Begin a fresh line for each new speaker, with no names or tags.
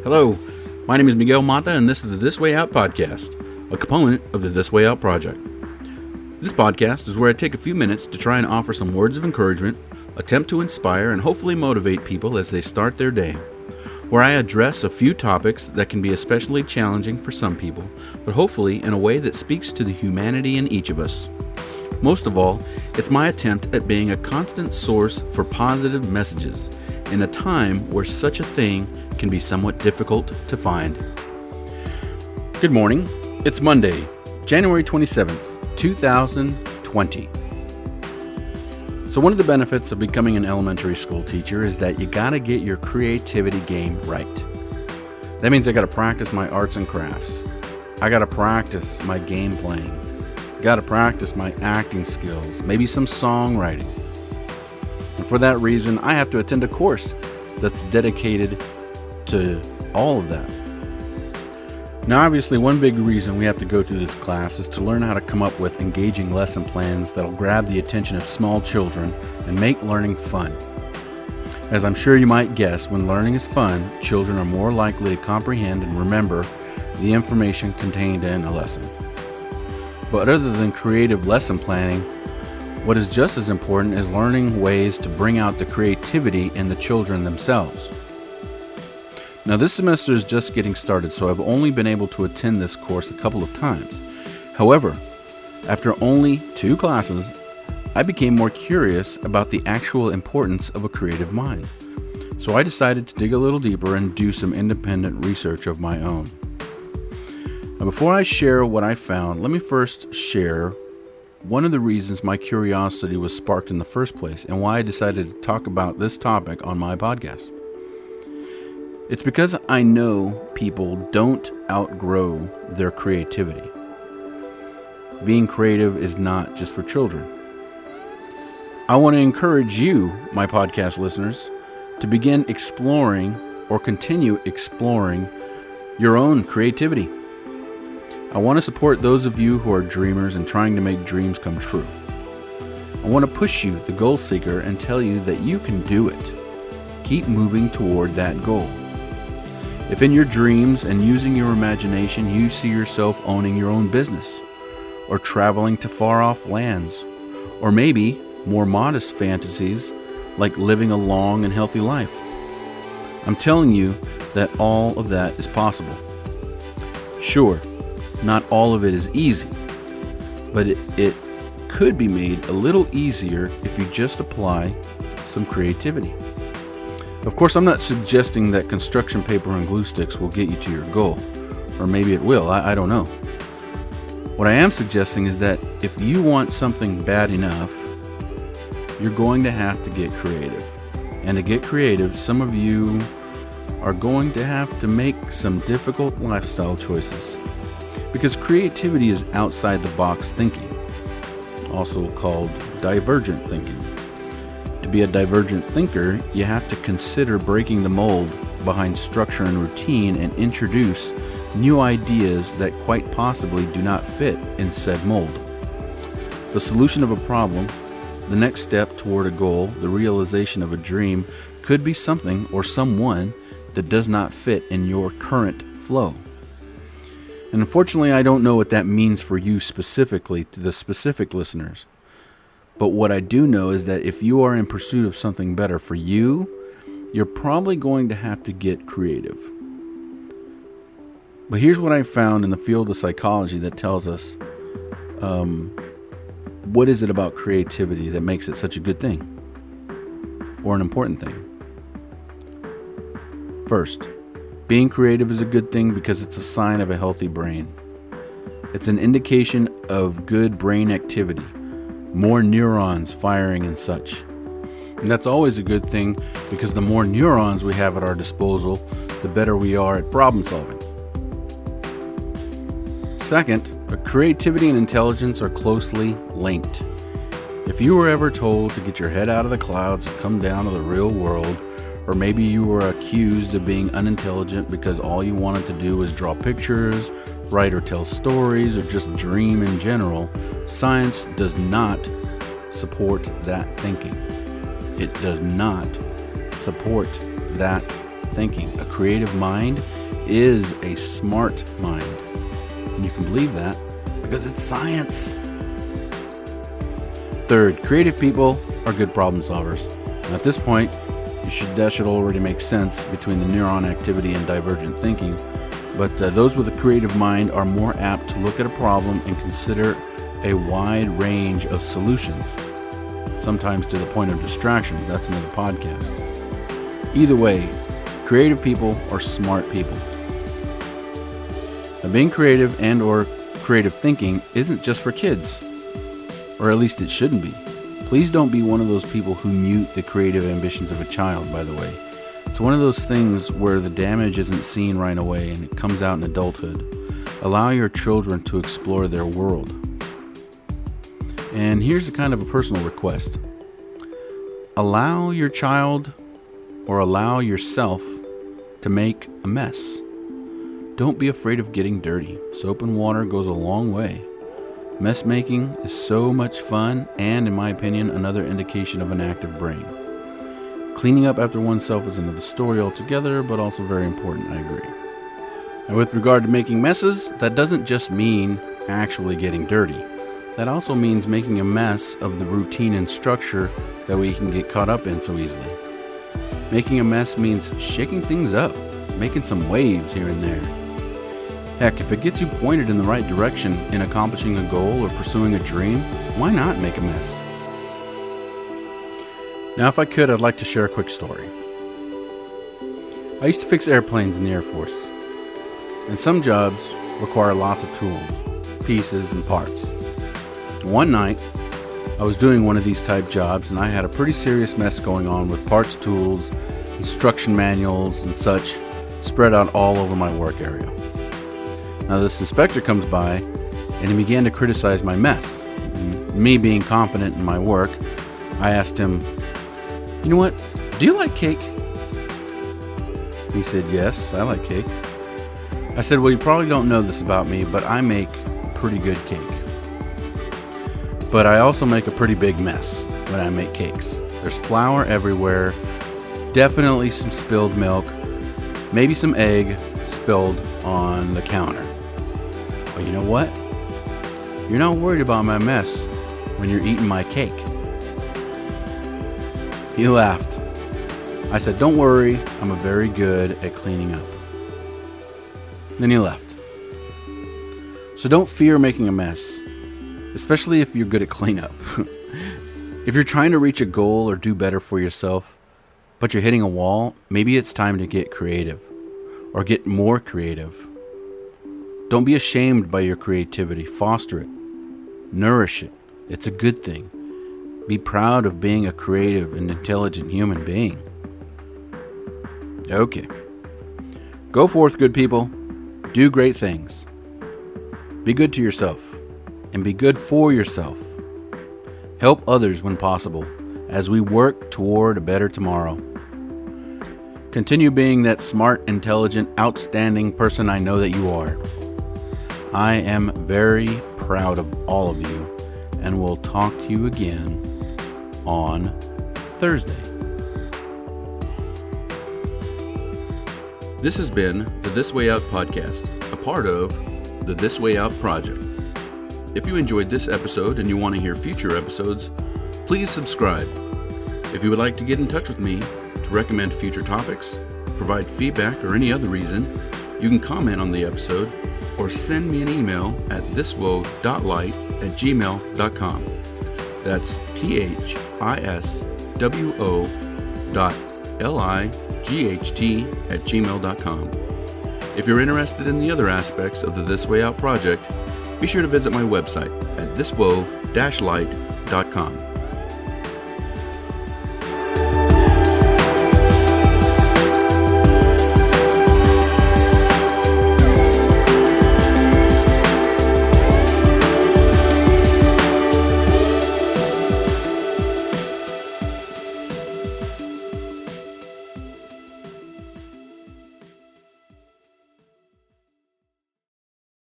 Hello, my name is Miguel Mata, and this is the This Way Out podcast, a component of the This Way Out project. This podcast is where I take a few minutes to try and offer some words of encouragement, attempt to inspire, and hopefully motivate people as they start their day, where I address a few topics that can be especially challenging for some people, but hopefully in a way that speaks to the humanity in each of us. Most of all, it's my attempt at being a constant source for positive messages in a time where such a thing can be somewhat difficult to find. Good morning. It's Monday, January 27th, 2020. So one of the benefits of becoming an elementary school teacher is that you gotta get your creativity game right. That means I gotta practice my arts and crafts. I gotta practice my game playing. Gotta practice my acting skills, maybe some songwriting. And for that reason, I have to attend a course that's dedicated to all of that. Now, obviously, one big reason we have to go to this class is to learn how to come up with engaging lesson plans that'll grab the attention of small children and make learning fun. As I'm sure you might guess, when learning is fun, children are more likely to comprehend and remember the information contained in a lesson. But other than creative lesson planning, what is just as important is learning ways to bring out the creativity in the children themselves. Now, this semester is just getting started, so I've only been able to attend this course a couple of times. However, after only 2 classes, I became more curious about the actual importance of a creative mind. So I decided to dig a little deeper and do some independent research of my own. Now, before I share what I found, let me first share one of the reasons my curiosity was sparked in the first place and why I decided to talk about this topic on my podcast. It's because I know people don't outgrow their creativity. Being creative is not just for children. I want to encourage you, my podcast listeners, to begin exploring or continue exploring your own creativity. I want to support those of you who are dreamers and trying to make dreams come true. I want to push you, the goal seeker, and tell you that you can do it. Keep moving toward that goal. If in your dreams and using your imagination you see yourself owning your own business, or traveling to far-off lands, or maybe more modest fantasies like living a long and healthy life, I'm telling you that all of that is possible. Sure, not all of it is easy, but it could be made a little easier if you just apply some creativity. Of course, I'm not suggesting that construction paper and glue sticks will get you to your goal, or maybe it will, I don't know. What I am suggesting is that if you want something bad enough, you're going to have to get creative. And to get creative, some of you are going to have to make some difficult lifestyle choices. Because creativity is outside the box thinking, also called divergent thinking. To be a divergent thinker, you have to consider breaking the mold behind structure and routine and introduce new ideas that quite possibly do not fit in said mold. The solution of a problem, the next step toward a goal, the realization of a dream, could be something or someone that does not fit in your current flow. And unfortunately, I don't know what that means for you specifically, to the specific listeners. But what I do know is that if you are in pursuit of something better for you, you're probably going to have to get creative. But here's what I found in the field of psychology that tells us what is it about creativity that makes it such a good thing or an important thing. First, being creative is a good thing because it's a sign of a healthy brain. It's an indication of good brain activity, more neurons firing and such. And that's always a good thing because the more neurons we have at our disposal, the better we are at problem solving. Second, creativity and intelligence are closely linked. If you were ever told to get your head out of the clouds and come down to the real world, or maybe you were accused of being unintelligent because all you wanted to do was draw pictures, write or tell stories, or just dream in general, science does not support that thinking. It does not support that thinking. A creative mind is a smart mind. And you can believe that because it's science. Third, creative people are good problem solvers. At this point, that should already make sense between the neuron activity and divergent thinking. But those with a creative mind are more apt to look at a problem and consider a wide range of solutions, sometimes to the point of distraction. That's another podcast. Either way, creative people are smart people. Now, being creative and or creative thinking isn't just for kids, or at least it shouldn't be. Please don't be one of those people who mute the creative ambitions of a child, by the way. It's one of those things where the damage isn't seen right away and it comes out in adulthood. Allow your children to explore their world. And here's a kind of a personal request. Allow your child or allow yourself to make a mess. Don't be afraid of getting dirty. Soap and water goes a long way. Mess making is so much fun and, in my opinion, another indication of an active brain. Cleaning up after oneself is another story altogether, but also very important, I agree. And with regard to making messes, that doesn't just mean actually getting dirty. That also means making a mess of the routine and structure that we can get caught up in so easily. Making a mess means shaking things up, making some waves here and there. Heck, if it gets you pointed in the right direction in accomplishing a goal or pursuing a dream, why not make a mess? Now, if I could, I'd like to share a quick story. I used to fix airplanes in the Air Force, and some jobs require lots of tools, pieces, and parts. One night, I was doing one of these type jobs, and I had a pretty serious mess going on with parts, tools, instruction manuals, and such spread out all over my work area. Now this inspector comes by, and he began to criticize my mess. And me being confident in my work, I asked him, "You know what, do you like cake?" He said, "Yes, I like cake." I said, "Well, you probably don't know this about me, but I make pretty good cake. But I also make a pretty big mess when I make cakes. There's flour everywhere, definitely some spilled milk, maybe some egg spilled on the counter. But you know what? You're not worried about my mess when you're eating my cake." He laughed. I said, "Don't worry, I'm very good at cleaning up." Then he left. So don't fear making a mess, especially if you're good at cleanup. If you're trying to reach a goal or do better for yourself, but you're hitting a wall, maybe it's time to get creative or get more creative. Don't be ashamed by your creativity. Foster it. Nourish it. It's a good thing. Be proud of being a creative and intelligent human being. Okay. Go forth, good people. Do great things. Be good to yourself and be good for yourself. Help others when possible as we work toward a better tomorrow. Continue being that smart, intelligent, outstanding person I know that you are. I am very proud of all of you, and we'll talk to you again on Thursday. This has been the This Way Out podcast, a part of the This Way Out project. If you enjoyed this episode and you want to hear future episodes, please subscribe. If you would like to get in touch with me to recommend future topics, provide feedback, or any other reason, you can comment on the episode or send me an email at thiswo.light@gmail.com. That's thiswo.light@gmail.com. If you're interested in the other aspects of the This Way Out project, be sure to visit my website at thiswo-light.com.